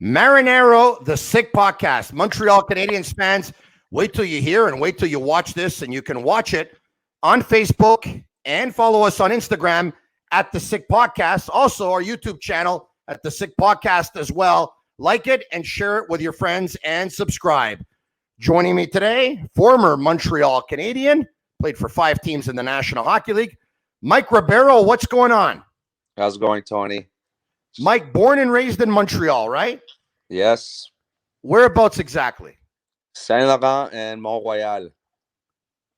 Marinero, the Sick Podcast. Montreal Canadiens fans, wait till you hear and wait till you watch this, and you can watch it on Facebook and follow us on Instagram at the Sick Podcast. Also, our YouTube channel at the Sick Podcast as well. Like it and share it with your friends and subscribe. Joining me today, former Montreal Canadian, played for 5 teams in the National Hockey League, Mike Ribeiro. What's going on? How's it going, Tony? Mike, born and raised in Montreal, right? Yes. Whereabouts exactly? Saint Laurent and Mont Royal,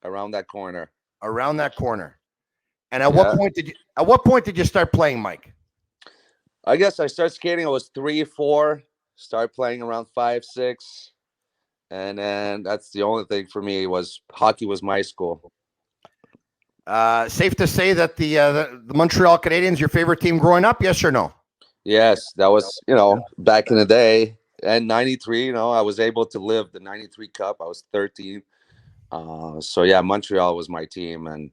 around that corner. Around that corner. And at what point did you start playing, Mike? I guess I started skating. I was 3, 4. Started playing around 5, 6, and then that's the only thing for me was hockey was my school. Safe to say that the Montreal Canadiens, your favorite team growing up, yes or no? Yes, that was back in the day. And 93, I was able to live the 93 Cup. I was 13. So yeah, Montreal was my team, and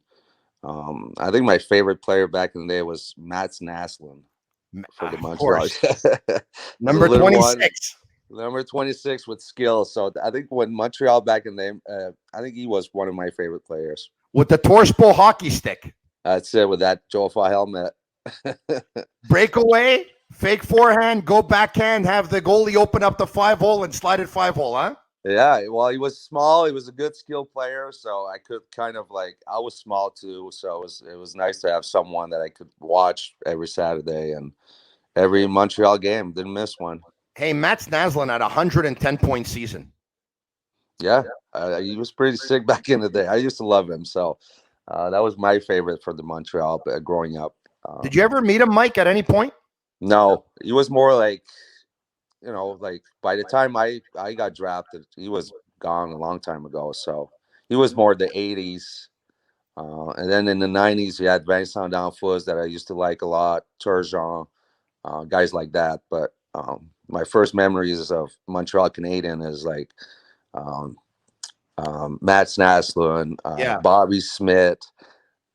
I think my favorite player back in the day was Mats Naslund for the Montreal. Number 26. Number 26 with skill. So I think when Montreal back in the day, I think he was one of my favorite players. With the Torspol hockey stick. That's it, with that Jofa helmet. Breakaway, fake forehand, go backhand, have the goalie open up the 5-hole and slide it 5-hole, huh? Yeah, well, he was small. He was a good skill player, so I could kind of I was small too, so it was nice to have someone that I could watch every Saturday and every Montreal game. Didn't miss one. Hey, Mats Naslund had a 110-point season. Yeah, he was pretty sick back in the day. I used to love him, so that was my favorite for the Montreal growing up. Did you ever meet him, Mike, at any point? No, he was more by the time I got drafted, he was gone a long time ago. So he was more the 80s. And then in the 90s, you had Vincent D'Anfos that I used to like a lot, Turgeon, guys like that. But my first memories of Montreal Canadian is Mats Naslund, Bobby Smith,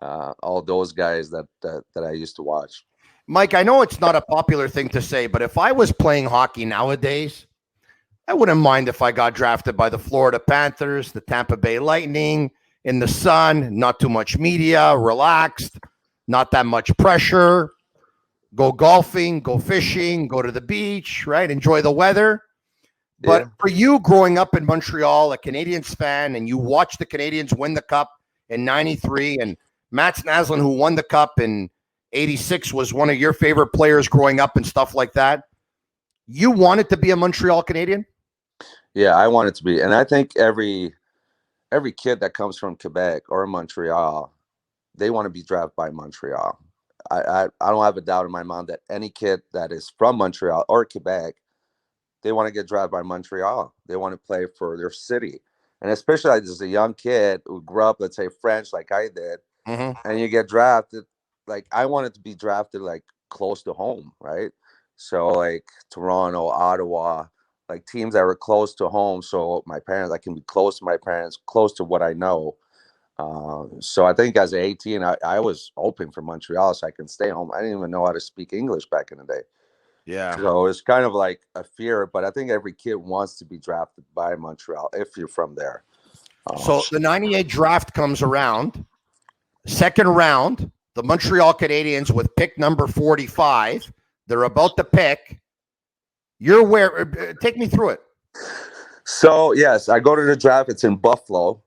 all those guys that I used to watch. Mike, I know it's not a popular thing to say, but if I was playing hockey nowadays, I wouldn't mind if I got drafted by the Florida Panthers, the Tampa Bay Lightning, in the sun, not too much media, relaxed, not that much pressure, go golfing, go fishing, go to the beach, right? Enjoy the weather. But for you growing up in Montreal, a Canadiens fan, and you watched the Canadiens win the Cup in 93, and Mats Naslund, who won the Cup in 86, was one of your favorite players growing up and stuff like that. You wanted to be a Montreal Canadian? Yeah, I wanted to be. And I think every kid that comes from Quebec or Montreal, they want to be drafted by Montreal. I don't have a doubt in my mind that any kid that is from Montreal or Quebec, they want to get drafted by Montreal. They want to play for their city. And especially as a young kid who grew up, let's say, French like I did, and you get drafted, I wanted to be drafted close to home, right? So Toronto, Ottawa, teams that were close to home. So my parents, I can be close to my parents, close to what I know. So I think as an 18, I was hoping for Montreal so I can stay home. I didn't even know how to speak English back in the day. Yeah. So it's kind of like a fear, but I think every kid wants to be drafted by Montreal if you're from there. So the 98 draft comes around. Second round, the Montreal Canadiens with pick number 45. They're about to pick. You're where? Take me through it. So, yes, I go to the draft. It's in Buffalo,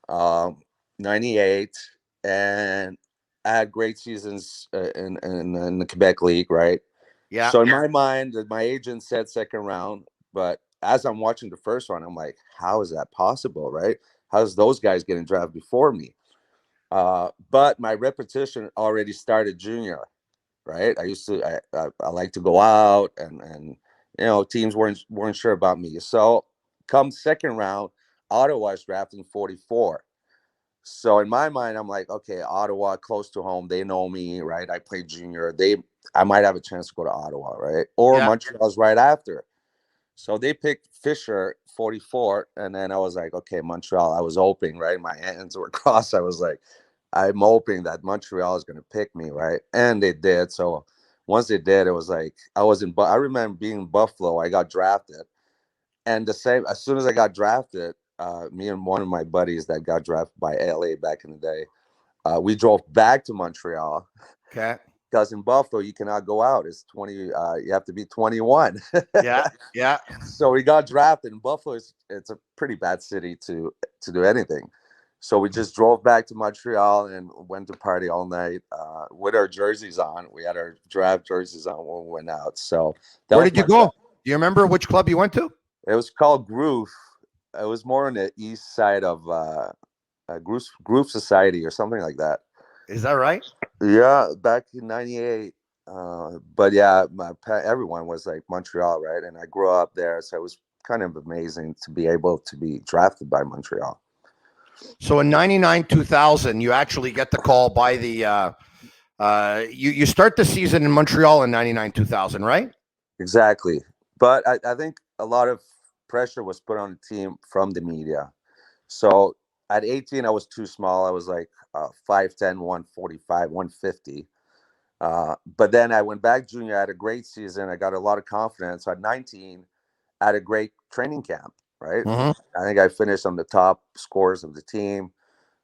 98. And I had great seasons in the Quebec League, right? Yeah. So in my mind, my agent said second round. But as I'm watching the first round, I'm like, how is that possible, right? How's those guys getting drafted before me? But my repetition already started junior, right? I like to go out and teams weren't sure about me. So come second round, Ottawa's drafting 44. So in my mind, I'm like, okay, Ottawa close to home. They know me, right? I played junior. I might have a chance to go to Ottawa, right? Or Montreal's right after. So they picked Fisher 44. And then I was like, okay, Montreal. I was hoping, right? My hands were crossed. I was like, I'm hoping that Montreal is going to pick me, right? And they did. So once they did, it was like I was in. I remember being in Buffalo. I got drafted, and the same as soon as I got drafted, me and one of my buddies that got drafted by LA back in the day, we drove back to Montreal Okay. because in Buffalo you cannot go out. It's 20. You have to be 21. Yeah. Yeah. So we got drafted in Buffalo. It's a pretty bad city to do anything. So we just drove back to Montreal and went to party all night with our jerseys on. We had our draft jerseys on when we went out. So that Where was did you my. go? Do you remember which club you went to? It was called Groove. It was more on the east side of Groove Society or something like that. Is that right? Yeah, back in '98. But yeah, everyone was like Montreal, right? And I grew up there, so it was kind of amazing to be able to be drafted by Montreal. So in 99, 2000, you actually get the call by the you start the season in Montreal in 99, 2000, right? Exactly. But I think a lot of pressure was put on the team from the media. So at 18, I was too small. I was like 5'10", 145, 150. But then I went back junior. I had a great season. I got a lot of confidence. So at 19, I had a great training camp, right? Mm-hmm. I think I finished on the top scores of the team.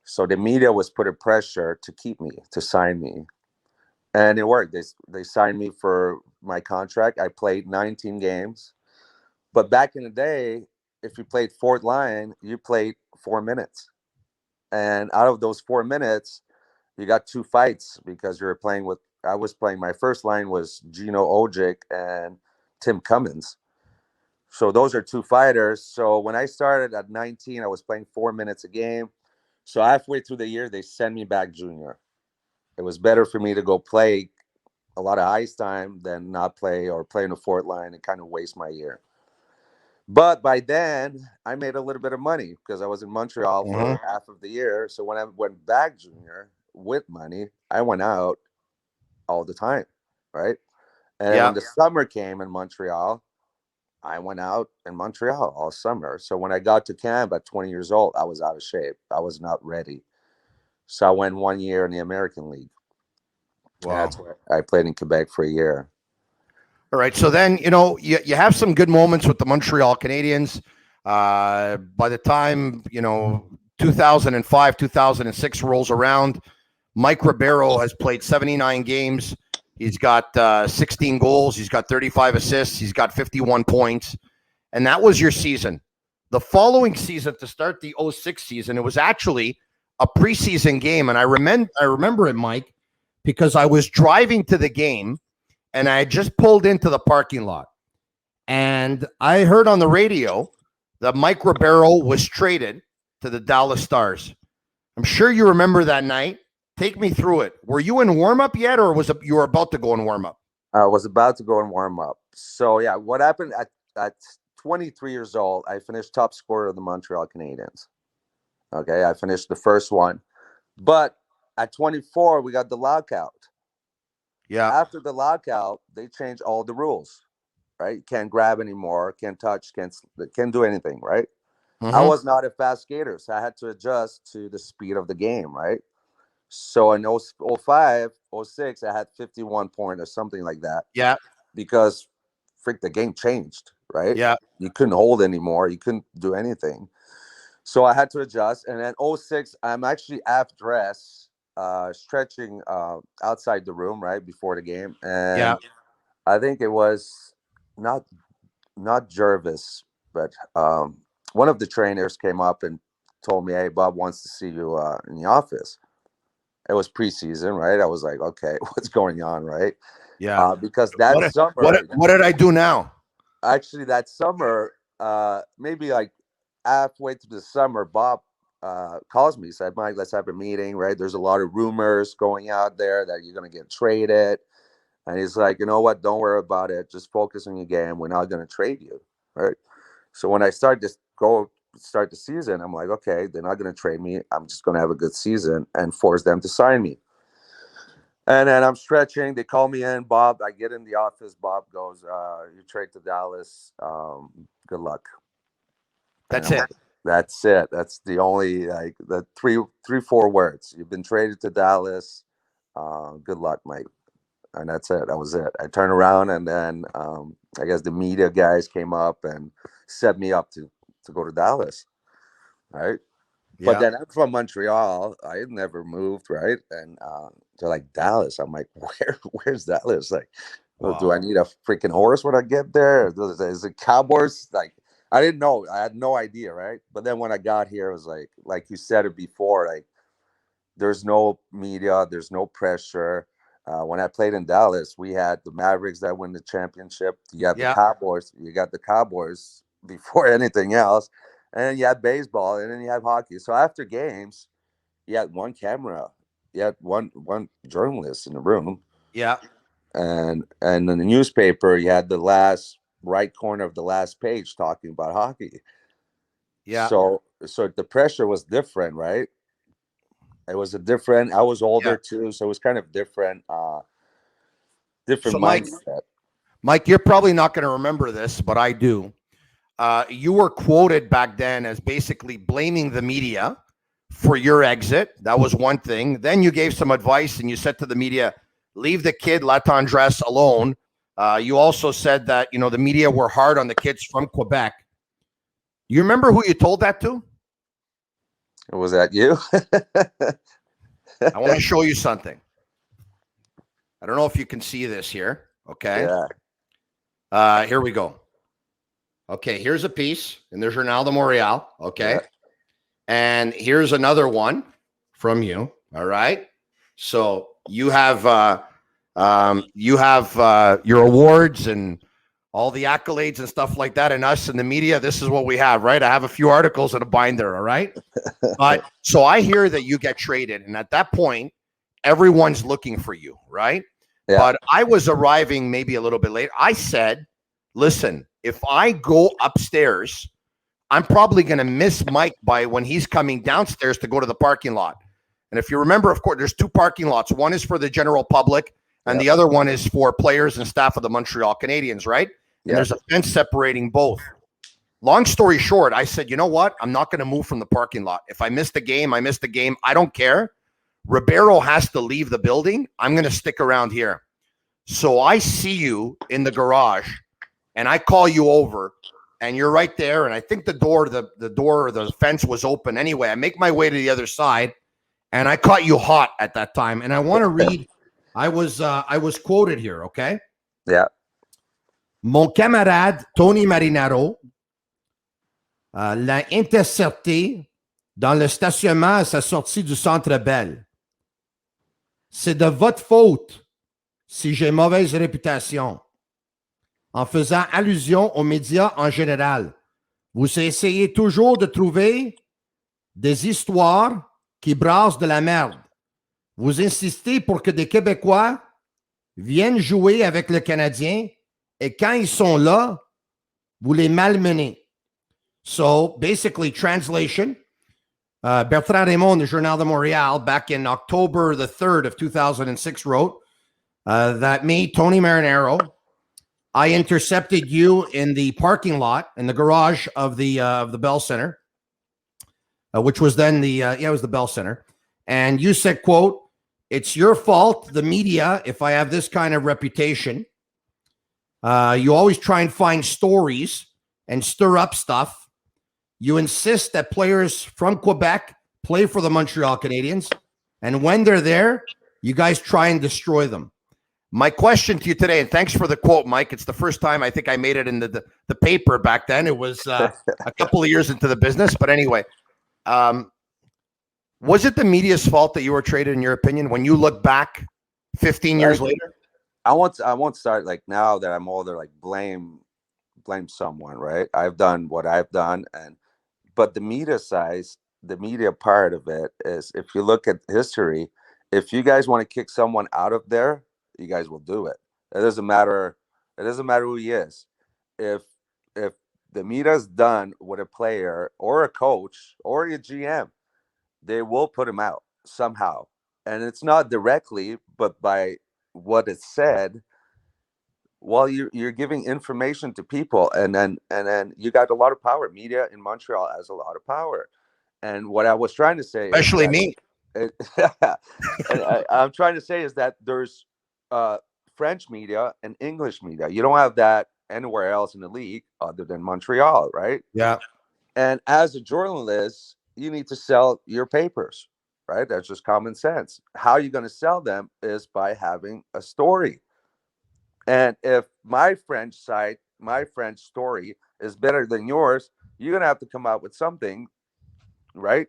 So the media was putting pressure to keep me, to sign me. And it worked. They signed me for my contract. I played 19 games. But back in the day, if you played fourth line, you played 4 minutes. And out of those 4 minutes, you got two fights because you were playing with. I was playing. My first line was Gino Ojic and Tim Cummins. So those are two fighters. So when I started at 19, I was playing 4 minutes a game. So halfway through the year, they sent me back junior. It was better for me to go play a lot of ice time than not play or play in the fourth line and kind of waste my year. But by then, I made a little bit of money because I was in Montreal Mm-hmm. for half of the year. So when I went back junior with money, I went out all the time, right? And then Yeah. when the summer came in Montreal, I went out in Montreal all summer. So when I got to camp at 20 years old, I was out of shape. I was not ready. So I went 1 year in the American League. And Wow. that's where I played in Quebec for a year. All right. So then, you have some good moments with the Montreal Canadiens. By the time, 2005, 2006 rolls around, Mike Ribeiro has played 79 games. He's got 16 goals. He's got 35 assists. He's got 51 points. And that was your season. The following season, to start the '06 season, it was actually a preseason game. And I remember it, Mike, because I was driving to the game and I had just pulled into the parking lot. And I heard on the radio that Mike Ribeiro was traded to the Dallas Stars. I'm sure you remember that night. Take me through it. Were you in warm up yet, or was it you were about to go in warm up? I was about to go and warm up. So, yeah, what happened at 23 years old, I finished top scorer of the Montreal Canadiens. Okay, I finished the first one. But at 24, we got the lockout. Yeah. After the lockout, they changed all the rules, right? You can't grab anymore, can't touch, can't do anything, right? I Mm-hmm. was not a fast skater, so I had to adjust to the speed of the game, right? So in 05, '06, I had 51 point or something like that Yeah. because the game changed, right? Yeah. You couldn't hold anymore. You couldn't do anything. So I had to adjust. And then '06, I'm actually half dressed, stretching outside the room, right, before the game. Yeah. And I think it was not not Jervis, but one of the trainers came up and told me, "Hey, Bob wants to see you in the office." It was preseason, right? I was like, "Okay, what's going on?" Right? Yeah. Because that What what summer, what did I do now? actually, that summer, maybe like halfway through the summer, Bob calls me, said, "Mike, let's have a meeting." Right? There's a lot of rumors going out there that you're going to get traded. And he's like, "You know what? Don't worry about it. Just focus on your game. We're not going to trade you." Right. So when I start the season, I'm like, okay, they're not going to trade me. I'm just going to have a good season and force them to sign me. And then I'm stretching. They call me in. Bob, I get in the office. Bob goes, "You trade to Dallas. Good luck." And That's I'm it. like, "That's it. That's the only like the three, 4 words. You've been traded to Dallas. Good luck, Mike." and that's it. That was it. I turned around, and then I guess the media guys came up and set me up to go to Dallas, right? But Yeah. then I'm from Montreal. I had never moved, right? And they're like, Dallas. I'm like, where's Dallas? Like, oh, do Wow. I need a freaking horse when I get there? Is it Cowboys? Like, I didn't know. I had no idea, right? But then when I got here, it was like you said it before, like there's no media, there's no pressure. When I played in Dallas, we had the Mavericks that win the championship. You got the Yeah. Cowboys. You got the Cowboys before anything else, and then you had baseball, and then you have hockey. So after games, you had one camera, you had one journalist in the room, Yeah. and in the newspaper, you had the last right corner of the last page talking about hockey. Yeah. So the pressure was different, right? It was a different. I was Yeah. older too, so it was kind of different. Different So, Mike, mindset. you're probably not going to remember this, but I do. You were quoted back then as basically blaming the media for your exit. That was one thing. Then you gave some advice and you said to the media, leave the kid Latendresse alone. You also said that, the media were hard on the kids from Quebec. You remember who you told that to? Was that you? I want to show you something. I don't know if you can see this here. Okay. Yeah. Here we go. Okay, here's a piece in the Journal de Montréal. Okay. Yeah. And here's another one from you. All right. So you have your awards and all the accolades and stuff like that, and us in the media. This is what we have, right? I have a few articles in a binder. All right. But so I hear that you get traded, and at that point, everyone's looking for you, right? Yeah. But I was arriving maybe a little bit late. I said, listen, if I go upstairs, I'm probably going to miss Mike by when he's coming downstairs to go to the parking lot. And if you remember, of course, there's two parking lots. One is for the general public, and the other one is for players and staff of the Montreal Canadiens, right? And there's a fence separating both. Long story short, I said, you know what? I'm not going to move from the parking lot. If I missed the game, I missed the game. I don't care. Ribeiro has to leave the building. I'm going to stick around here. So I see you in the garage, and I call you over, and you're right there. And I think the door or the fence was open. Anyway, I make my way to the other side, and I caught you hot at that time. And I want to read. I was quoted here. Okay. Yeah. Mon camarade Tony Marinaro l'a intercepté dans le stationnement à sa sortie du Centre Bell. C'est de votre faute si j'ai mauvaise réputation. En faisant allusion aux médias en général, vous essayez toujours de trouver des histoires qui brassent de la merde. Vous insistez pour que des Québécois viennent jouer avec le Canadien et quand ils sont là, vous les malmenez. So, basically, translation, Bertrand Raymond, the Journal de Montréal, back in October the 3rd of 2006, wrote that me, Tony Marinaro, I intercepted you in the parking lot, in the garage of the Bell Center, which was then it was the Bell Center. And you said, quote, it's your fault, the media, if I have this kind of reputation. You always try and find stories and stir up stuff. You insist that players from Quebec play for the Montreal Canadiens. And when they're there, you guys try and destroy them. My question to you today, and thanks for the quote, Mike. It's the first time I think I made it in the paper back then. It was a couple of years into the business. But anyway, was it the media's fault that you were traded, in your opinion, when you look back 15 years later? I won't start like now that I'm older, like blame someone, right? I've done what I've done, but the media part of it is, if you look at history, if you guys want to kick someone out of there, you guys will do it. It doesn't matter who he is. If the media's done with a player or a coach or a GM, they will put him out somehow. And it's not directly, but by what is said, well, you're giving information to people, and then you got a lot of power. Media in Montreal has a lot of power. And what I was trying to say, especially me. And I'm trying to say is that there's French media and English media. You don't have that anywhere else in the league other than Montreal, right? Yeah. And as a journalist, you need to sell your papers, right? That's just common sense. How you're going to sell them is by having a story. And if my French site, my French story is better than yours, you're going to have to come out with something, right?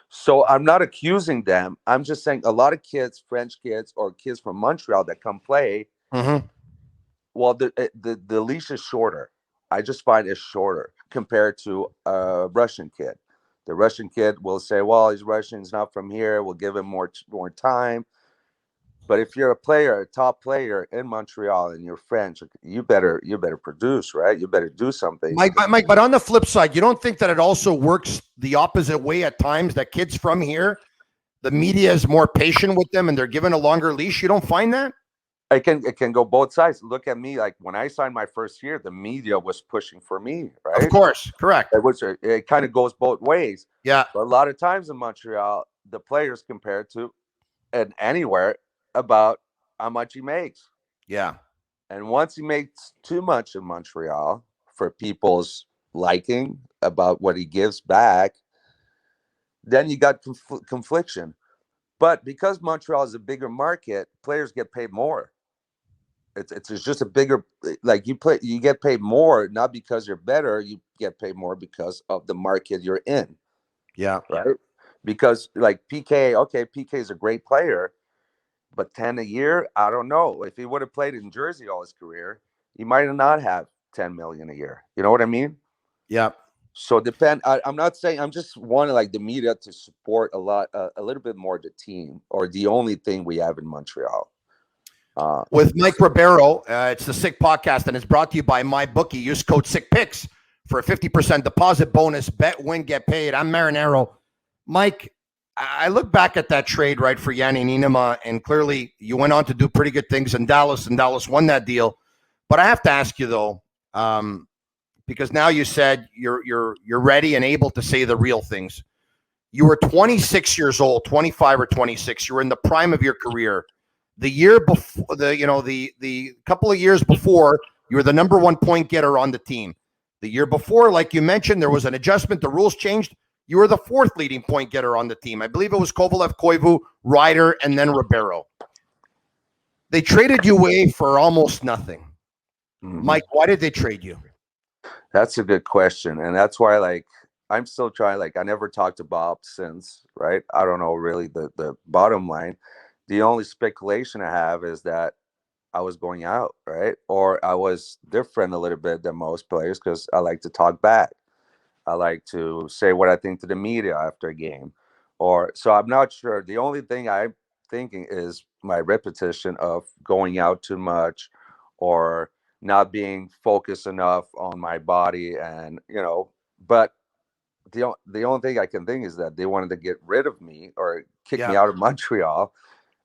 So I'm not accusing them. I'm just saying a lot of kids, French kids or kids from Montreal that come play, Mm-hmm. well, the leash is shorter. I just find it's shorter compared to a Russian kid. The Russian kid will say, "Well, he's Russian. He's not from here. We'll give him more time." But if you're a player, a top player in Montreal, and you're French, you better produce, right? You better do something. Mike, but on the flip side, you don't think that it also works the opposite way at times, that kids from here, the media is more patient with them and they're given a longer leash? You don't find that? It can go both sides. Look at me. Like when I signed my first year, the media was pushing for me, Of right? course. Correct. It kind of goes both ways. Yeah. But a lot of times in Montreal, the players compared to and anywhere about how much he makes. Yeah. And once he makes too much in Montreal for people's liking about what he gives back, then you got confliction. But because Montreal is a bigger market, players get paid more. It's just a bigger, like you get paid more not because you're better, you get paid more because of the market you're in, Yeah. right? Because like PK, okay, PK is a great player, but 10 a year, I don't know. If he would have played in Jersey all his career, he might have not have 10 million a year. You know what I mean? Yeah. So I'm not saying, I'm just wanting like the media to support a little bit more the team or the only thing we have in Montreal. With Mike Ribeiro, it's the Sick Podcast, and it's brought to you by MyBookie. Use code SickPicks for a 50% deposit bonus. Bet, win, get paid. I'm Marinero. Mike, I look back at that trade, right, for Yanni Nienema, and clearly you went on to do pretty good things in Dallas, and Dallas won that deal. But I have to ask you, though, because now you said you're ready and able to say the real things. You were 26 years old, 25 or 26. You were in the prime of your career. The year before, the couple of years before, you were the number one point getter on the team. The year before, like you mentioned, there was an adjustment. The rules changed. You were the fourth leading point getter on the team. I believe it was Kovalev, Koivu, Ryder, and then Ribeiro. They traded you away for almost nothing. Mhm. Mike, why did they trade you? That's a good question. And that's why, like, I'm still trying, like, I never talked to Bob since, right? I don't know really the bottom line. The only speculation I have is that I was going out, right? Or I was different a little bit than most players because I like to talk back. I like to say what I think to the media after a game. Or so I'm not sure. The only thing I'm thinking is my repetition of going out too much or not being focused enough on my body and but the only thing I can think is that they wanted to get rid of me or kick me Yeah. out of Montreal,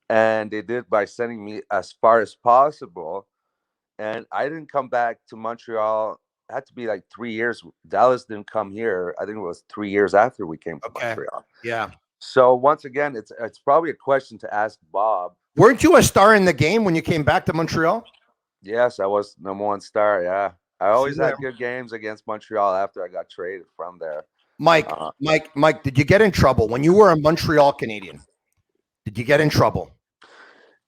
and they did by sending me as far as possible. And I didn't come back to Montreal. It had to be like 3 years. Dallas didn't come here. I think it was 3 years after we came to Okay. Montreal. Yeah. So once again, it's probably a question to ask Bob. Weren't you a star in the game when you came back to Montreal? Yes, I was number one star. Yeah, I See always there. had good games against Montreal after I got traded from there. Mike, did you get in trouble when you were a Montreal Canadian? Did you get in trouble?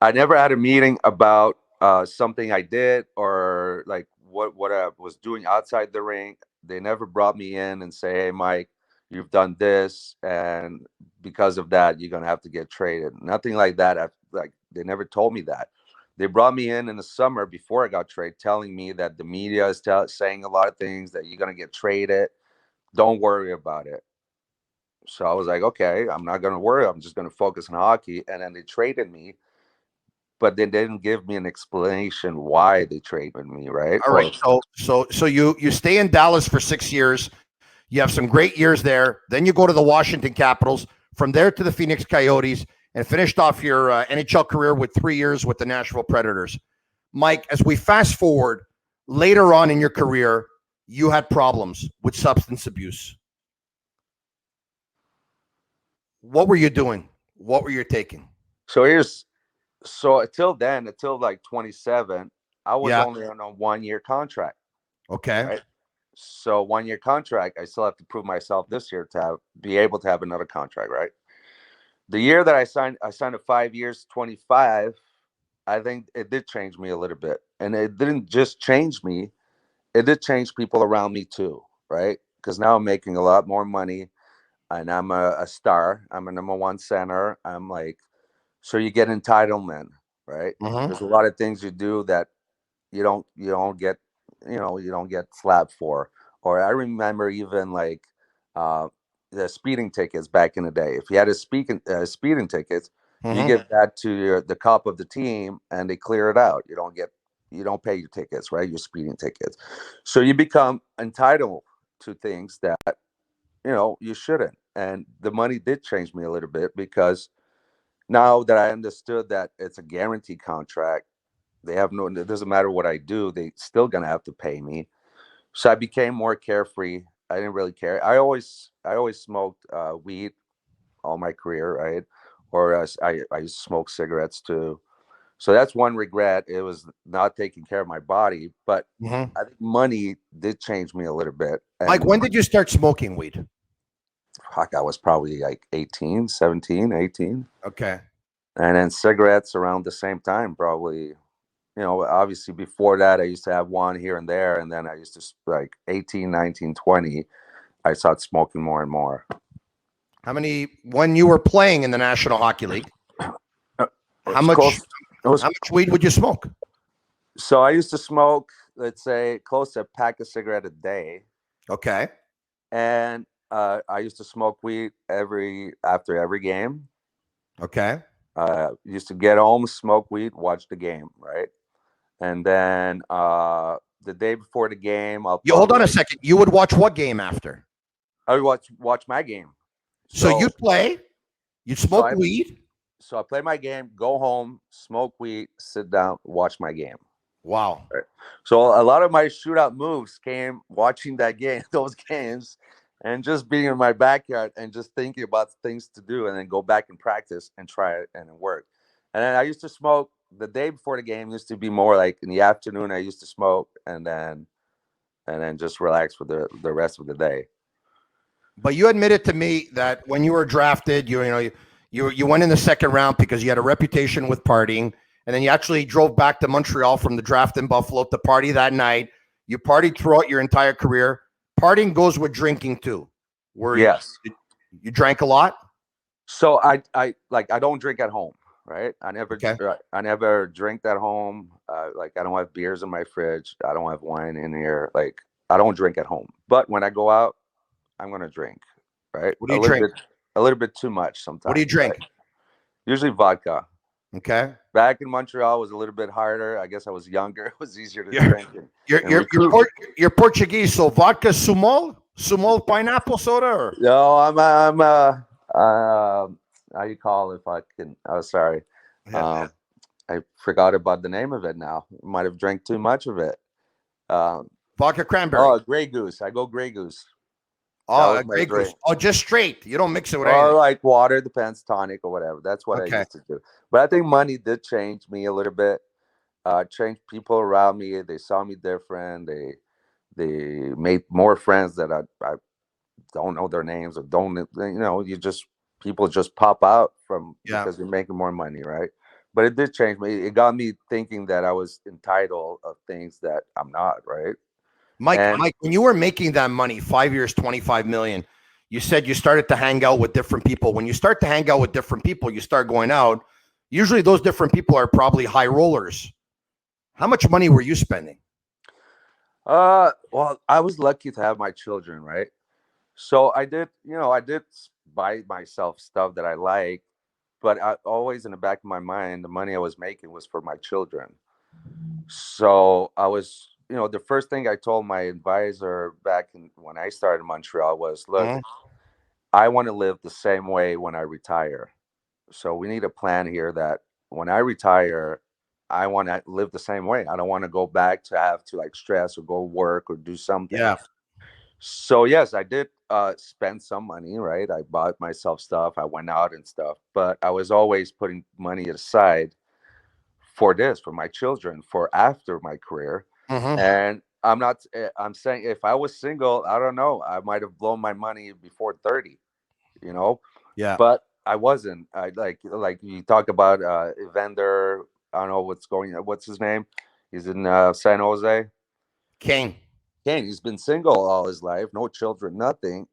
I never had a meeting about something I did or like what I was doing outside the ring. They never brought me in and say, "Hey, Mike, you've done this, and because of that, you're gonna have to get traded." Nothing like that. Like they never told me that. They brought me in the summer before I got traded, telling me that the media is saying a lot of things that you're gonna get traded. Don't worry about it. So I was like, okay, I'm not gonna worry. I'm just gonna focus on hockey. And then they traded me, but they didn't give me an explanation why they traded me, right? All right. So you stay in Dallas for 6 years. You have some great years there. Then you go to the Washington Capitals. From there to the Phoenix Coyotes, and finished off your NHL career with 3 years with the Nashville Predators. Mike, as we fast forward later on in your career, you had problems with substance abuse. What were you doing? What were you taking? So So until then, until like 27, I was Yeah. only on a 1 year contract, Okay. right? So 1 year contract, I still have to prove myself this year to be able to have another contract, right? The year that I signed a 5 years, 25. I think it did change me a little bit, and it didn't just change me; it did change people around me too, right? Because now I'm making a lot more money, and I'm a star. I'm a number one center. I'm like, so you get entitlement, right? Mm-hmm. There's a lot of things you do that you don't get, you don't get slapped for. Or I remember even like uh the speeding tickets back in the day. If you had a speeding tickets, you Mm-hmm. give that to the cop of the team and they clear it out. You don't pay your tickets, right? Your speeding tickets. So you become entitled to things that you shouldn't. And the money did change me a little bit because now that I understood that it's a guaranteed contract, they have no. It doesn't matter what I do; they still gonna have to pay me. So I became more carefree. I didn't really care. I always smoked weed all my career, right? Or I used to smoke cigarettes too. So that's one regret. It was not taking care of my body, but Mm-hmm. I think money did change me a little bit. Mike, And when did you start smoking weed? fuck, I was probably like 18, 17, 18. Okay. And then cigarettes around the same time, probably. Obviously before that, I used to have one here and there. And then I used to, like 18, 19, 20, I started smoking more and more. How many when you were playing in the National Hockey League? It How was much close. It was, how much weed would you smoke? so I used to smoke, let's say, close to a pack of cigarette a day. Okay. And I used to smoke weed after every game. Okay. Used to get home, smoke weed, watch the game, right? And then the day before the game, I'll You hold probably on a like second. You would watch what game after? I would watch my game. So So you'd play, you'd so smoke I weed. so I play my game, go home, smoke weed, sit down, watch my game. Wow. Right. So a lot of my shootout moves came watching that game, those games, and just being in my backyard and just thinking about things to do, and then go back and practice and try it and it worked. And then I used to smoke the day before the game. Used to be more like in the afternoon. I used to smoke and then just relax for the rest of the day. But you admitted to me that when you were drafted, you went in the second round because you had a reputation with partying, and then you actually drove back to Montreal from the draft in Buffalo to party that night. You partied throughout your entire career. Partying goes with drinking too. Where Yes. you drank a lot. So I don't drink at home, right? Okay. I never drink at home. Like I don't have beers in my fridge. I don't have wine in here. Like I don't drink at home. But when I go out, I'm gonna drink, right? What do you drink? A little bit too much What do you sometimes, right? drink? Usually vodka. Okay. Back in Montreal was a little bit harder. I guess I was younger. It was easier to You're drink and recruit. you're Portuguese, so vodka sumol pineapple soda or No, uh, how you call it if I can? Oh, sorry. yeah. Um, I forgot about the name of it now. Might have drank too much of it. Um, Vodka cranberry. oh, Grey Goose. I go Grey Goose. That Oh, was a my Grey Goose. drink. Oh, just straight. You don't mix it with Or anything. like water, depends, tonic or whatever. That's what I Okay. used to do. But I think money did change me a little bit. Changed people around me. They saw me different. They made more friends that I don't know their names or don't you just people just pop out from Yeah. because you're making more money, right? But it did change me. It got me thinking that I was entitled of things that I'm not, right? And Mike, when you were making that money, 5 years, 25 million, you said you started to hang out with different people. When you start to hang out with different people, you start going out. Usually those different people are probably high rollers. How much money were you spending? well, I was lucky to have my children, right? So I did buy myself stuff that I like, but always in the back of my mind, the money I was making was for my children. So I was, the first thing I told my advisor back when I started in Montreal was, look, Mhm. I want to live the same way when I retire. So we need a plan here that when I retire, I want to live the same way. I don't want to go back to have to like stress or go work or do something. Yeah. So yes, I did spend some money, right? I bought myself stuff, I went out and stuff, but I was always putting money aside for this, for my children, for after my career. Mm-hmm. And I'm saying if I was single, I don't know, I might have blown my money before 30, you know, Yeah. but I wasn't. I like you talk about Evander. I don't know what's his name. He's in San Jose. Kane. Kane, he's been single all his life, no children, nothing.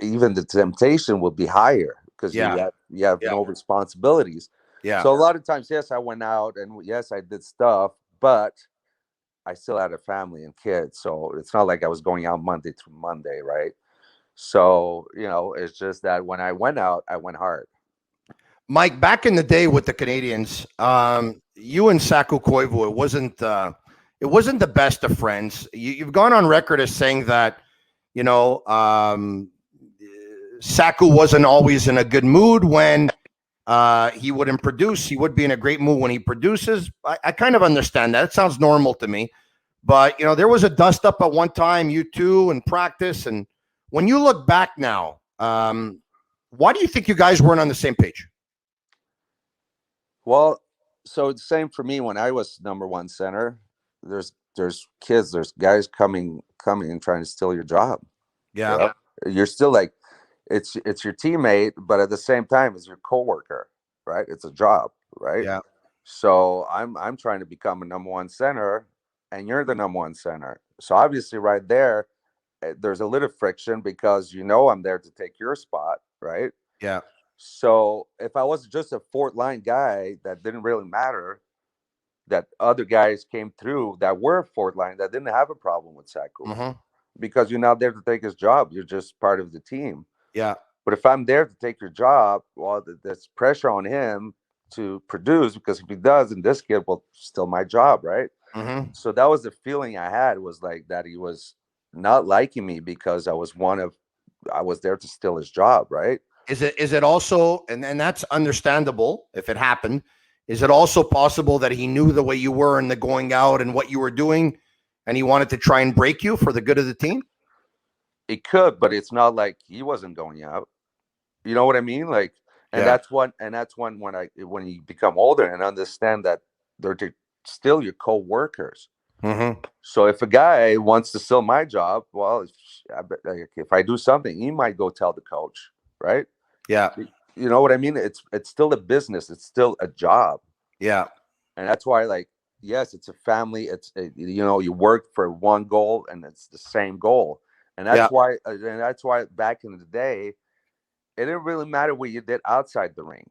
Even the temptation will be higher because Yeah. you have Yeah. no responsibilities. Yeah. So a lot of times, yes, I went out and yes, I did stuff, but I still had a family and kids. So it's not like I was going out Monday through Monday, right? So, it's just that when I went out, I went hard. Mike, back in the day with the Canadians, you and Saku Koivu, it wasn't the best of friends. You've gone on record as saying that, you know, Saku wasn't always in a good mood when he wouldn't produce. He would be in a great mood when he produces. I kind of understand that. It sounds normal to me. But, there was a dust up at one time, you two, in practice. And when you look back now, why do you think you guys weren't on the same page? Well, so it's the same for me when I was number one center. There's kids, there's guys coming and trying to steal your job. Yeah. Yeah. You're still like it's your teammate, but at the same time it's your coworker, right? It's a job, right? Yeah. So I'm trying to become a number one center, and you're the number one center. So obviously, right there, there's a little friction because I'm there to take your spot, right? Yeah. So if I was just a fourth line guy, that didn't really matter. That other guys came through that were fourth line that didn't have a problem with Saku Mm-hmm. because you're not there to take his job. You're just part of the team. Yeah. But if I'm there to take your job, well, there's pressure on him to produce because if he does, then this kid will steal my job, right? Mm-hmm. So that was the feeling I had, was like that he was not liking me because I was there to steal his job, right? Is it also, and that's understandable if it happened. Is it also possible that he knew the way you were and the going out and what you were doing, and he wanted to try and break you for the good of the team? It could, but it's not like he wasn't going out. You know what I mean? Like, and Yeah. that's when when you become older and understand that still your co-workers. Mm-hmm. So if a guy wants to steal my job, well, if I do something, he might go tell the coach, right? Yeah. You know what I mean? It's still a business. It's still a job, Yeah. and that's why, like, yes, it's a family. You work for one goal, and it's the same goal, and Yeah. that's why back in the day, it didn't really matter what you did outside the ring.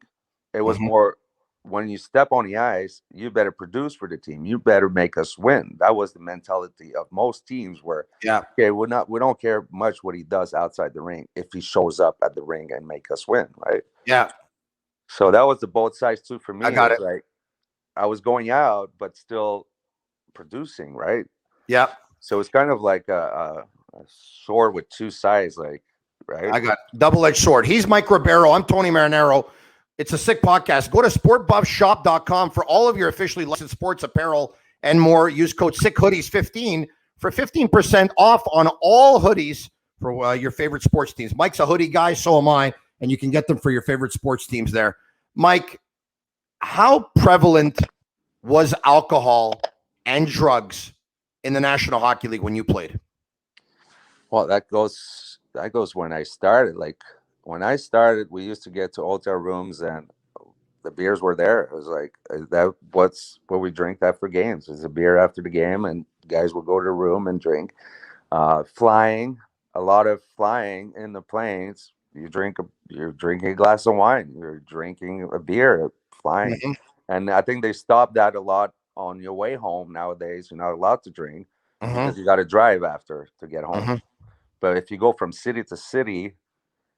It was Mm-hmm. more when you step on the ice, you better produce for the team. You better make us win. That was the mentality of most teams where, Yeah. okay, we don't care much what he does outside the ring if he shows up at the ring and make us win, right? Yeah. So that was the both sides too for I me. It got was it. like I was going out but still producing, right? Yeah. So it's kind of like a sword with two sides, like, right? I got double-edged sword. He's Mike Ribeiro. I'm Tony Marinaro. It's a sick podcast. Go to sportbuffshop.com for all of your officially licensed sports apparel and more. Use code SICKHoodies15 for 15% off on all hoodies for your favorite sports teams. Mike's a hoodie guy, so am I, and you can get them for your favorite sports teams there. Mike, how prevalent was alcohol and drugs in the National Hockey League when you played? Well, that goes when I started. Like when I started, we used to get to hotel rooms and the beers were there. It was like that. What's what we drink after games? There's a beer after the game, and guys will go to the room and drink. Flying, a lot of flying in the planes. You're drinking a glass of wine. You're drinking a beer flying, Mm-hmm. and I think they stopped that a lot on your way home nowadays. You're not allowed to drink because Mm-hmm. you got to drive after to get home. Mm-hmm. But if you go from city to city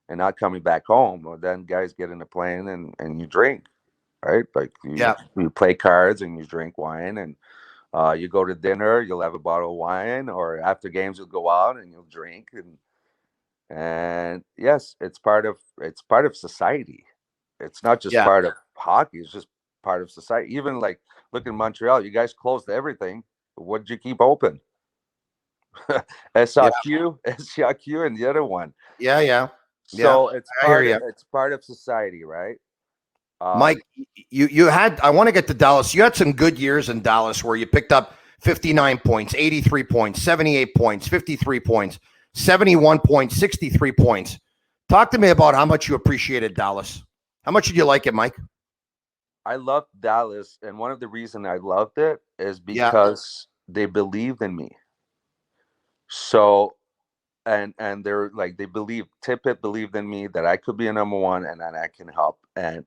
and not coming back home, well, then guys get in a plane and you drink, right? Like Yeah. you play cards and you drink wine, and you go to dinner, you'll have a bottle of wine, or after games you'll go out and you'll drink, and yes, it's part of society. It's not just Yeah. part of hockey; it's just part of society. Even like look in Montreal, you guys closed everything. What did you keep open? Yeah. SRQ, and the other one. Yeah. Yeah. Yeah. So it's I hear part of you. it's part of society, right? Uh, Mike, you had, I want to get to Dallas. You had some good years in Dallas where you picked up 59 points, 83 points, 78 points, 53 points, 71 points, 63 points. Talk to me about how much you appreciated Dallas. How much did you like it, Mike? I loved Dallas, and one of the reasons I loved it is Yeah. because they believed in me. So and they're like they believe Tippett believed in me that I could be a number one and that I can help. And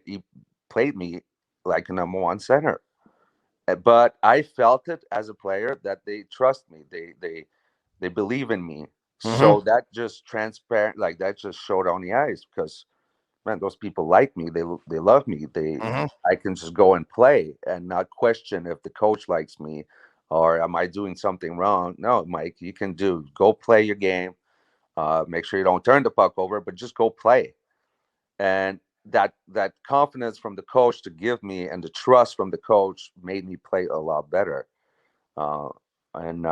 he played me like a number one center. But I felt it as a player that they trust me. They believe in me. Mm-hmm. So that just transparent, like that just showed on the ice because man, those people like me. They love me. Mm-hmm. I can just go and play and not question if the coach likes me or am I doing something wrong. No, Mike, you can go play your game. Make sure you don't turn the puck over, but just go play. And that confidence from the coach to give me and the trust from the coach made me play a lot better. Uh, and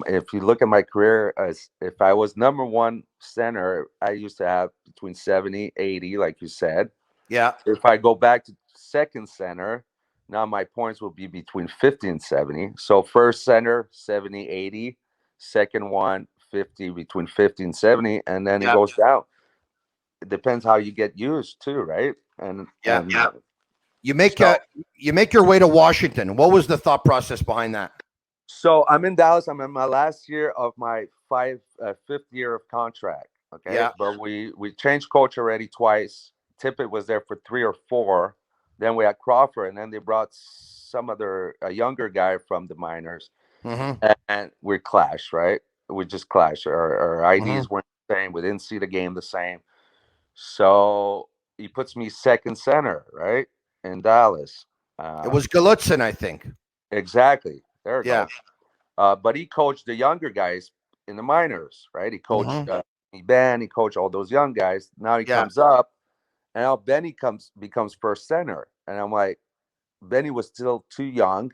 if you look at my career, as if I was number one center, I used to have between 70, 80, like you said. Yeah. If I go back to second center, now my points will be between 50 and 70. So first center, 70, 80. Second one, 50, between 50 and 70. And then it Yeah. goes down. It depends how you get used too, right? And Yeah. You make so you make your way to Washington. What was the thought process behind that? so I'm in Dallas. I'm in my last year of my fifth year of contract. Okay, Yeah. but we changed coach already twice. Tippett was there for 3 or 4. Then we had Crawford, and then they brought some other a younger guy from the minors, Mm-hmm. and we clashed. Right, we just clashed. Our Mm-hmm. IDs weren't the same. We didn't see the game the same. So he puts me second center, right, in Dallas. It Uh, was Galutzin, I think. exactly. There we Yeah. go. But he coached the younger guys in the minors, right? He coached Mm-hmm. Ben. He coached all those young guys. Now he Yeah. comes up, and now Benny becomes first center, and I'm like, Benny was still too young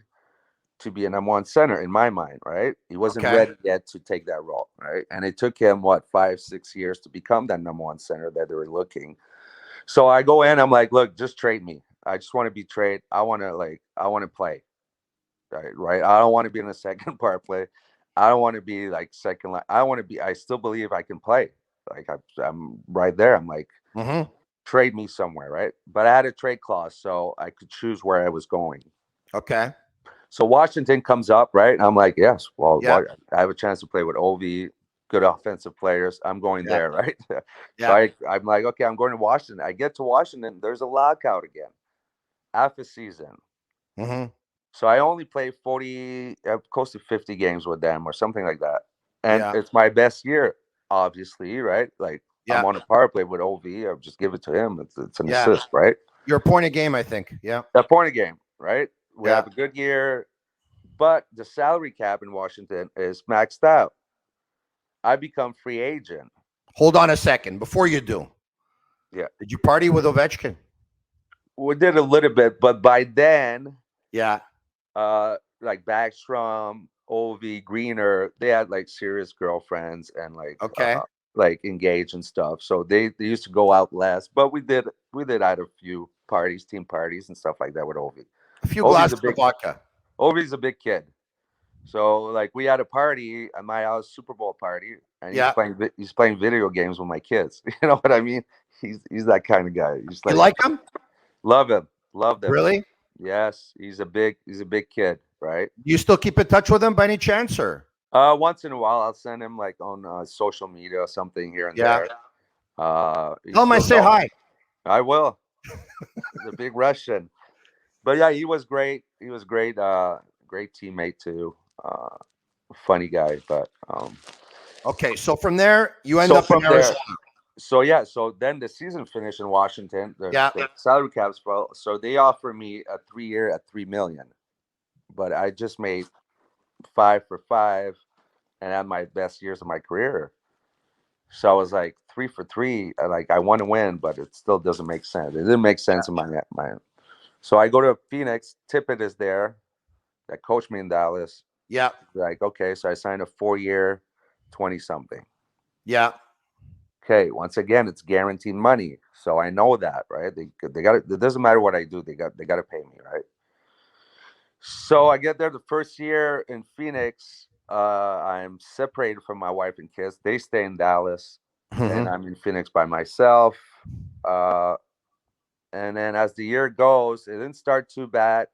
to be a number one center in my mind, right? He wasn't Okay. ready yet to take that role, right? And it took him what 5, 6 years to become that number one center that they were looking. So I go in, I'm like, look, just trade me. I just want to be traded. I want to play. Right. I don't want to be in the second power play. I don't want to be like second line. I want to be. I still believe I can play. Like I'm right there. I'm like Mm-hmm. trade me somewhere, right? But I had a trade clause, so I could choose where I was going. Okay. So Washington comes up, right? And I'm like, yes. Well, Yeah. I have a chance to play with Ovi, good offensive players. I'm going Yeah. there, right? So Yeah. I'm like, okay, I'm going to Washington. I get to Washington. There's a lockout again after season. Mm-hmm. So I only played 40, close to 50 games with them or something like that. And Yeah. it's my best year, obviously, right? Like I'm Yeah. on a power play with OV. I'll just give it to him. It's an Yeah. assist, right? You're a point a game, I think. Yeah. A point a game, right? We Yeah. have a good year, but the salary cap in Washington is maxed out. I become free agent. Hold on a second. Before you do, Yeah. did you party with Ovechkin? We did a little bit, but by then, Yeah. like Backstrom, Ovi, Greener, they had like serious girlfriends and Okay. like engaged and stuff. So they used to go out less, but we did had a few parties, team parties and stuff like that with Ovi. A few Ovi's glasses a of big vodka. Ovi's a big kid. So like we had a party at my house, Super Bowl party, and Yeah. he's playing video games with my kids. You know what I mean? He's that kind of guy. He's You like like him? love him, loved him. Really? Yes, he's a big kid, right? Do you still keep in touch with him by any chance, or? Once in a while, I'll send him like on social media or something here and Yeah. there. He Tell him I still say knows. hi. I will. The big Russian, but yeah, he was great. He was great. Great teammate too. Funny guy, but Okay. So from there, you end so up in from there, Arizona. so yeah, so then the season finished in Washington. Yeah. The salary caps fell, so they offered me a 3 year at 3 million, but I just made 5 for 5 and had my best years of my career. So I was like 3 for 3. Like I want to win, but it still doesn't make sense. It didn't make sense in my mind. So I go to Phoenix. Tippett is there that coached me in Dallas. Yeah. Like okay, so I signed a 4 year, 20 something. Yeah. Okay, once again, it's guaranteed money, so I know that, right? They got it. It doesn't matter what I do, they got to pay me, right? So I get there the first year in Phoenix. I'm separated from my wife and kids. They stay in Dallas, and Hmm. I'm in Phoenix by myself. Uh, and then as the year goes, it didn't start too bad,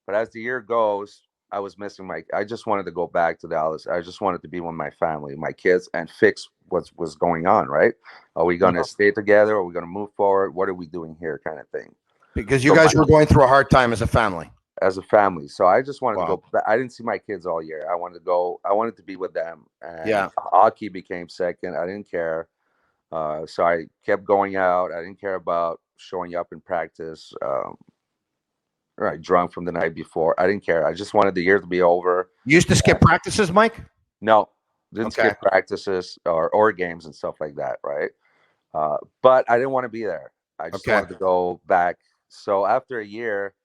but as the year goes, I was missing my. I just wanted to go back to Dallas. I just wanted to be with my family, my kids, and fix what was going on. Right? Are we going to stay together? Are we going to move forward? What are we doing here? Kind of thing. Because you So guys were going through a hard time as a family. as a family. So I just wanted to Wow. go. I didn't see my kids all year. I wanted to go. I wanted to be with them. And Yeah. hockey became second. I didn't care. So I kept going out. I didn't care about showing up in practice. Right, drunk from the night before. I didn't care. I just wanted the year to be over. You used to skip practices, Mike? No, didn't Okay. skip practices or games and stuff like that. Right. But I didn't want to be there. I just Okay. wanted to go back. So after a year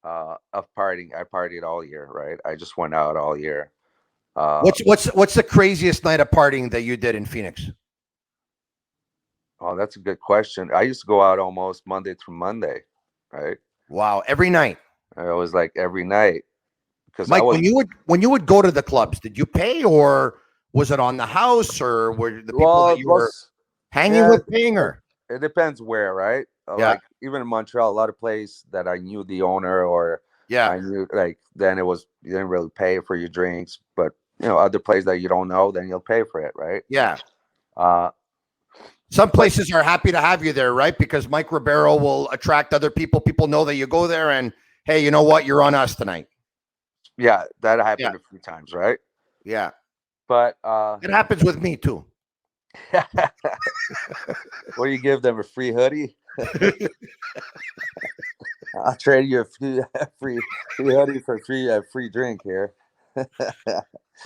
of partying, I partied all year. Right. I just went out all year. Uh, What's the craziest night of partying that you did in Phoenix? oh, that's a good question. I used to go out almost Monday through Monday. Right. Wow, every night. It was like every night because I Mike, was when you would go to the clubs, did you pay or was it on the house or were the people that well, you were most hanging yeah. with paying or? It depends where, right? Yeah. Like even in Montreal, a lot of places that I knew the owner or Yeah. I knew like then it was you didn't really pay for your drinks, but other places that you don't know, then you'll pay for it, right? Yeah. Uh, Some but places are happy to have you there, right? Because Mike Ribeiro will attract other people. People know that you go there and hey, you know what? You're on us tonight. yeah, that Yeah. happened a few times, right? Yeah. But It happens with me too. what do you give them a free hoodie? I'll trade you a free hoodie for free drink here.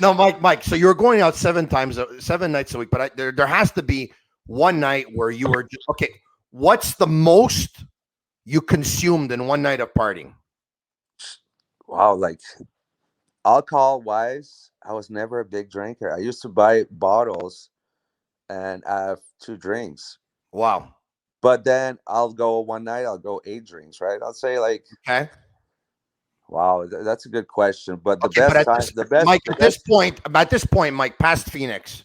No, Mike. So you were going out 7 nights a week, but there has to be one night where you were just, okay. What's the most you consumed in one night of partying? Wow, like alcohol wise, I was never a big drinker. I used to buy bottles and have two drinks. Wow. But then I'll go one night, I'll go eight drinks, right? I'll say like, Okay. wow, that's a good question. But the Okay, but best time, Mike, the best, at this point, Mike, past Phoenix,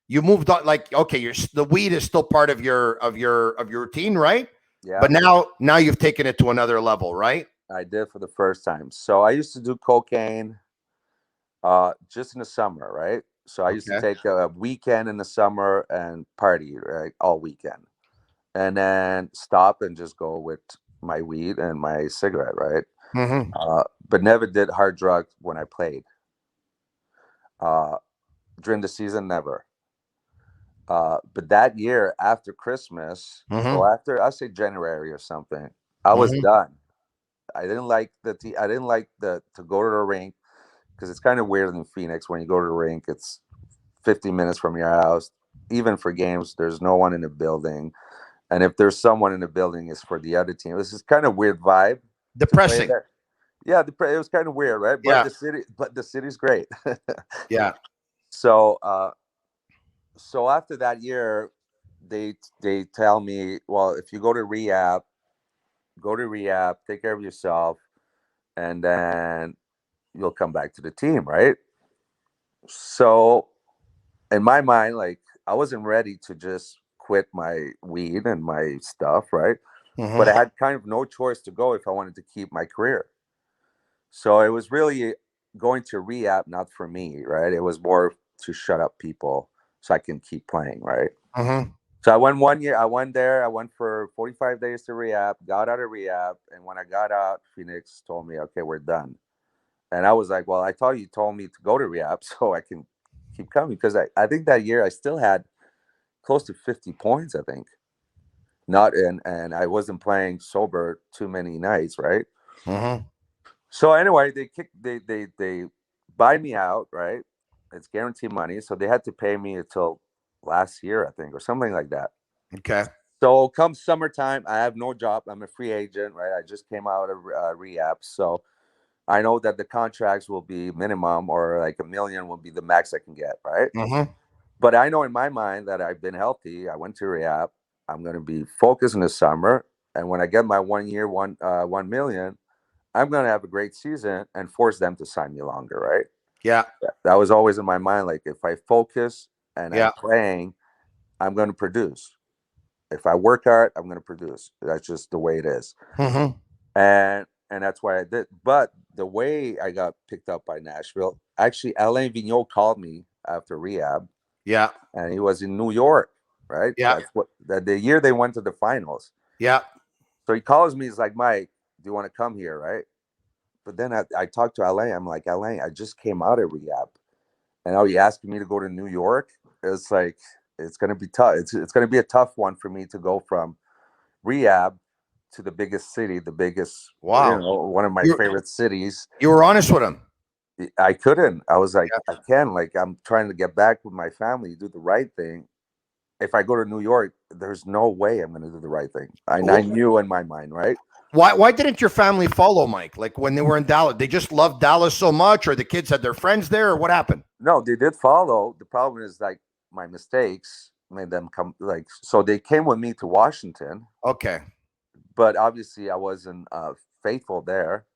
you moved on. Like, okay, the weed is still part of your routine, right? yeah, But now you've taken it to another level, right? I did for the first time. So I used to do cocaine, just in the summer, right? So I used to Okay. take a weekend in the summer and party, right, all weekend, and then stop and just go with my weed and my cigarette, right? Mm-hmm. But never did hard drugs when I played. Uh, during the season, never. But that year after Christmas, Mm-hmm. or after I say January or something, I was Mm-hmm. done. I didn't like I didn't like the to go to the rink because it's kind of weird in Phoenix when you go to the rink. It's 50 minutes from your house. Even for games, there's no one in the building, and if there's someone in the building, it's for the other team. This is kind of weird vibe to play Depressing. there. Yeah, it was kind of weird, right? Yeah. But the city's great. Yeah. so so after that year, they tell me, well, if you go to rehab, take care of yourself, and then you'll come back to the team, right? So in my mind, like I wasn't ready to just quit my weed and my stuff, right? But I Mm-hmm. had kind of no choice to go if I wanted to keep my career. So it was really going to rehab, not for me, right? It was more to shut up people so I can keep playing, right? Mm-hmm. So I went one year. I went there. I went for 45 days to rehab. Got out of rehab, and when I got out, Phoenix told me, "Okay, we're done." And I was like, "Well, I thought you told me to go to rehab so I can keep coming." Because I think that year I still had close to 50 points. I think not, and I wasn't playing sober too many nights, right? Mm-hmm. So anyway, they buy me out, right? It's guaranteed money, so they had to pay me until last year, I think, or something like that. Okay. So come summertime, I have no job. I'm a free agent, right? I just came out of rehab, so I know that the contracts will be minimum or like a million will be the max I can get, right? Mm-hmm. But I know in my mind that I've been healthy. I went to rehab. I'm going to be focused in the summer, and when I get my 1 year, 1 million, I'm going to have a great season and force them to sign me longer, right? Yeah. That was always in my mind. Like if I focus and Yeah. I'm playing, I'm going to produce. If I work hard, I'm going to produce. That's just the way it is. Mm-hmm. And that's why I did. But the way I got picked up by Nashville, actually, Alain Vigneault called me after rehab, Yeah. and he was in New York, right? Yeah. That's what the year they went to the finals. Yeah. So he calls me. He's like, Mike, do you want to come here, right? But then I talked to Alain. I'm like, Alain, I just came out of rehab, and now you asking me to go to New York. It's like it's going to be tough. It's going to be a tough one for me to go from rehab to the biggest city, the biggest, Wow. one of my You favorite cities. you were honest with him. I couldn't. I was like, Yeah. I can. Like, I'm trying to get back with my family, do the right thing. If I go to New York, there's no way I'm going to do the right thing. I knew in my mind, right? Why didn't your family follow, Mike? Like when they were in Dallas, they just loved Dallas so much, or the kids had their friends there, or what happened? No, they did follow. The problem is like my mistakes made them come. Like, so they came with me to Washington, Okay. but obviously I wasn't faithful there.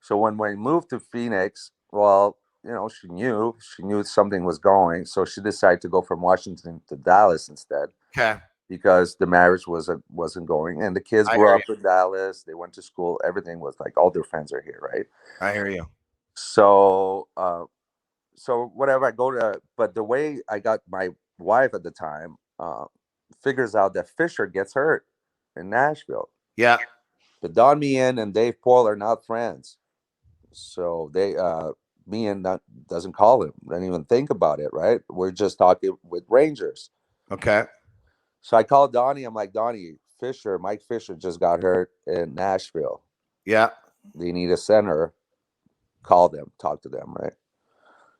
So when we moved to Phoenix, well, she knew something was going, so she decided to go from Washington to Dallas instead Okay. because the marriage wasn't going, and the kids I grew hear up you. in Dallas. They went to school. Everything was like all their friends are here, right? I hear you. So, so whatever I go to, but the way I got my wife at the time figures out that Fisher gets hurt in Nashville. Yeah. But Don Meehan and Dave Paul are not friends. So they me and that doesn't call him, don't even think about it, right? We're just talking with Rangers. Okay. So I called Donnie. I'm like, Donnie, Mike Fisher just got hurt in Nashville. Yeah. They need a center. Call them, talk to them, right?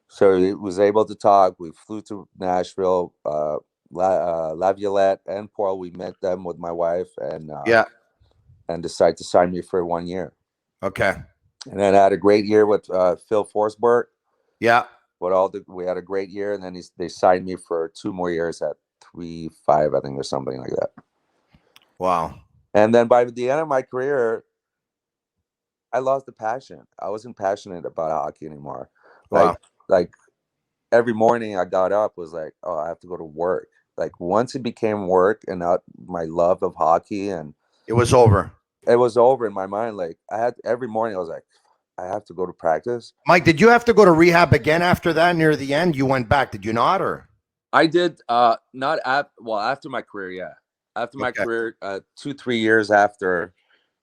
So he was able to talk. We flew to Nashville, Laviolette and Paul. We met them with my wife Yeah. and decided to sign me for 1 year. Okay. And then I had a great year with Phil Forsberg. Yeah. We had a great year, and then they signed me for 2 more years at 3.5, I think, or something like that. Wow. And then by the end of my career, I lost the passion. I wasn't passionate about hockey anymore. Wow. Like every morning I got up was like, oh, I have to go to work. Like once it became work and not my love of hockey, and It was over. it was over in my mind. Like I had every morning, I was like, I have to go to practice. Mike, did you have to go to rehab again after that near the end? You went back, did you not? Or I did not after my career, yeah. After my okay. career, 2-3 years after,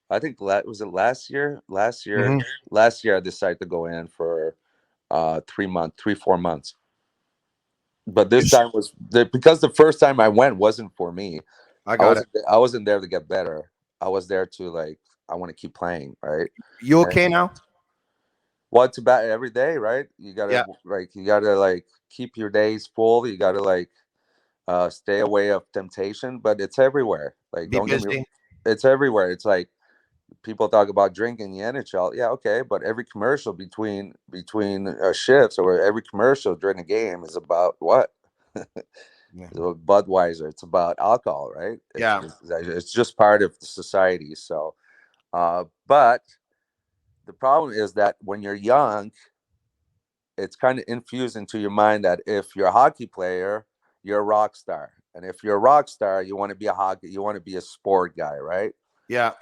I think was it last year? Mhm. Last year I decided to go in for 3-4 months. But this time because the first time I went wasn't for me. I got it. I wasn't there to get better. I was there to like I want to keep playing, right? You And okay now? well, it's about every day, right? Yeah. You gotta like keep your days full. You gotta like stay away of temptation, but it's everywhere. Like Be don't get me busy. it's everywhere. It's like people talk about drinking the NHL. Yeah, okay, but every commercial between shifts or every commercial during the game is about what? Yeah. It's about Budweiser. It's about alcohol, right? Yeah. It's just part of the society. So, but the problem is that when you're young, it's kind of infused into your mind that if you're a hockey player, you're a rock star, and if you're a rock star, you want to be you want to be a sport guy, right? Yeah.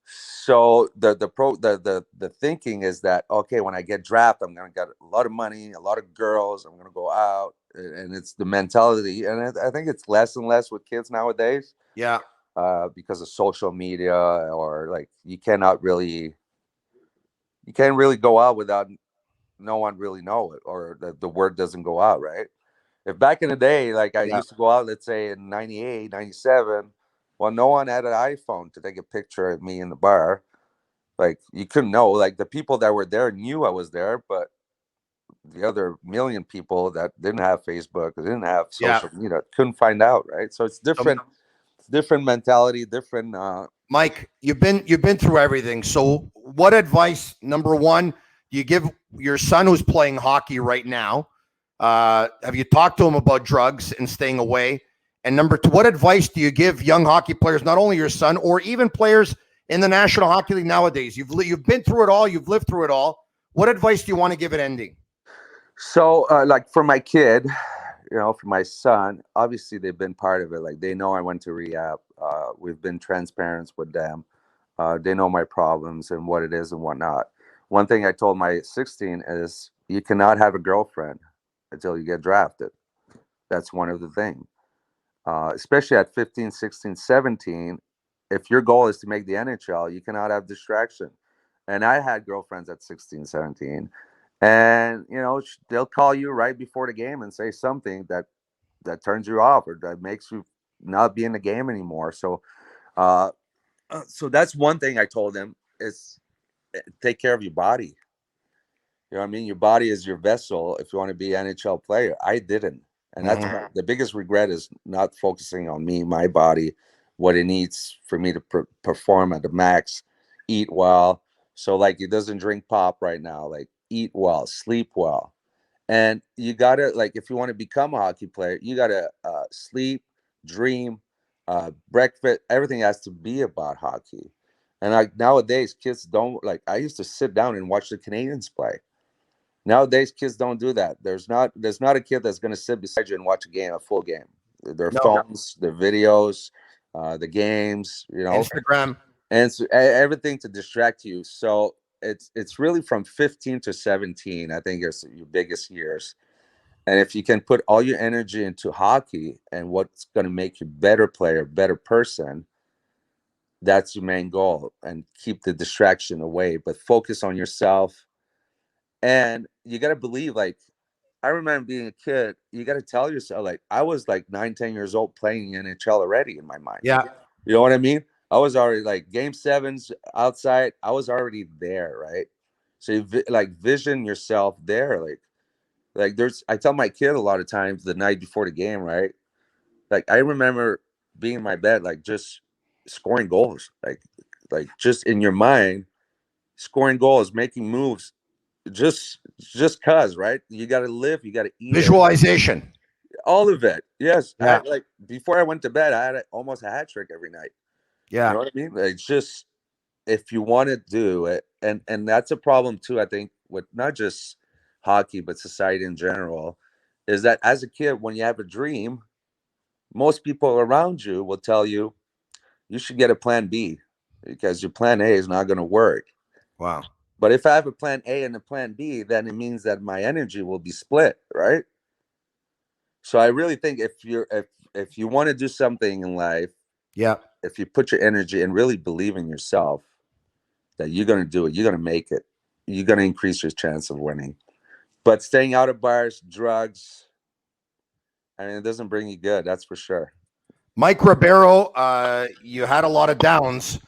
So the thinking is that okay, when I get drafted, I'm gonna get a lot of money, a lot of girls, I'm gonna go out, and it's the mentality, and I think it's less and less with kids nowadays, Yeah. because of social media, or like you can't really go out without no one really know it, or the word doesn't go out, right? If back in the day, like I Yeah. used to go out, let's say in 98, 97, well, no one had an iPhone to take a picture of me in the bar. Like you couldn't know. Like the people that were there knew I was there, but the other million people that didn't have Facebook, didn't have Yeah. social media, couldn't find out, right? So it's So, different mentality, different. Mike, you've been through everything. So, what advice, number one, do you give your son who's playing hockey right now? Have you talked to him about drugs and staying away? And number two, what advice do you give young hockey players, not only your son, or even players in the National Hockey League nowadays? You've been through it all. You've lived through it all. What advice do you want to give at ending? So, like for my kid, for my son, obviously they've been part of it. Like they know I went to rehab. We've been transparent with them. They know my problems and what it is and whatnot. One thing I told my 16 is you cannot have a girlfriend until you get drafted. That's one of the things. Especially at 15, 16, 17, if your goal is to make the NHL, you cannot have distraction. And I had girlfriends at 16, 17. And, they'll call you right before the game and say something that turns you off or that makes you not be in the game anymore. So that's one thing I told them is take care of your body. You know what I mean? Your body is your vessel if you want to be an NHL player. I didn't. And that's the biggest regret is not focusing on me, my body, what it needs for me to perform at the max, eat well. So like he doesn't drink pop right now, like eat well, sleep well. And you got to, like, if you want to become a hockey player, you got to sleep, dream, breakfast, everything has to be about hockey. And like nowadays, kids don't, like, I used to sit down and watch the Canadians play. Nowadays, kids don't do that. There's not a kid that's going to sit beside you and watch a full game. Their phones, their videos, the games, Instagram, and so, everything to distract you. So it's really from 15 to 17. I think is your biggest years. And if you can put all your energy into hockey and what's going to make you better player, better person, that's your main goal. And keep the distraction away, but focus on yourself. And you got to believe, like, I remember being a kid, you got to tell yourself, like, I was like 9, 10 years old playing NHL already in my mind. Yeah. You know what I mean? I was already like game 7s outside. I was already there. Right. So you vision yourself there. Like I tell my kid a lot of times the night before the game, right? Like I remember being in my bed, like just scoring goals, like just in your mind, scoring goals, making moves. Just cause, right? You got to live, you got to eat visualization, all of it. Yes. Yeah. Like before I went to bed, I had almost a hat trick every night. Yeah. You know what I mean? Like just if you want to do it, and that's a problem too, I think, with not just hockey but society in general, is that as a kid, when you have a dream, most people around you will tell you you should get a plan B because your plan A is not going to work. Wow. But if I have a plan A and a plan B, then it means that my energy will be split, right? So I really think if you want to do something in life, yeah, if you put your energy and really believe in yourself that you're going to do it, you're going to make it, you're going to increase your chance of winning. But staying out of bars, drugs, I mean, it doesn't bring you good, that's for sure. Mike Ribeiro, you had a lot of downs,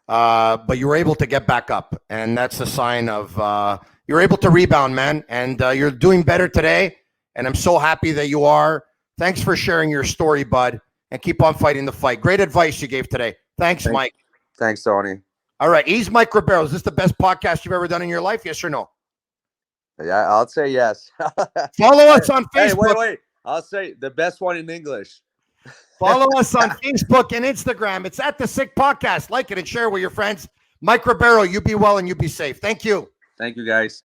but you were able to get back up, and that's a sign of you're able to rebound, man, and you're doing better today, and I'm so happy that you are. Thanks for sharing your story, bud, and keep on fighting the fight. Great advice you gave today. Thanks, Mike. Thanks, Tony. All right, he's Mike Ribeiro. Is this the best podcast you've ever done in your life, yes or no? Yeah, I'll say yes. Follow us on Facebook. Hey, wait. I'll say the best one in English. Follow us on Facebook and Instagram. It's at The Sick Podcast. Like it and share with your friends. Mike Ribeiro, you be well and you be safe. Thank you. Thank you, guys.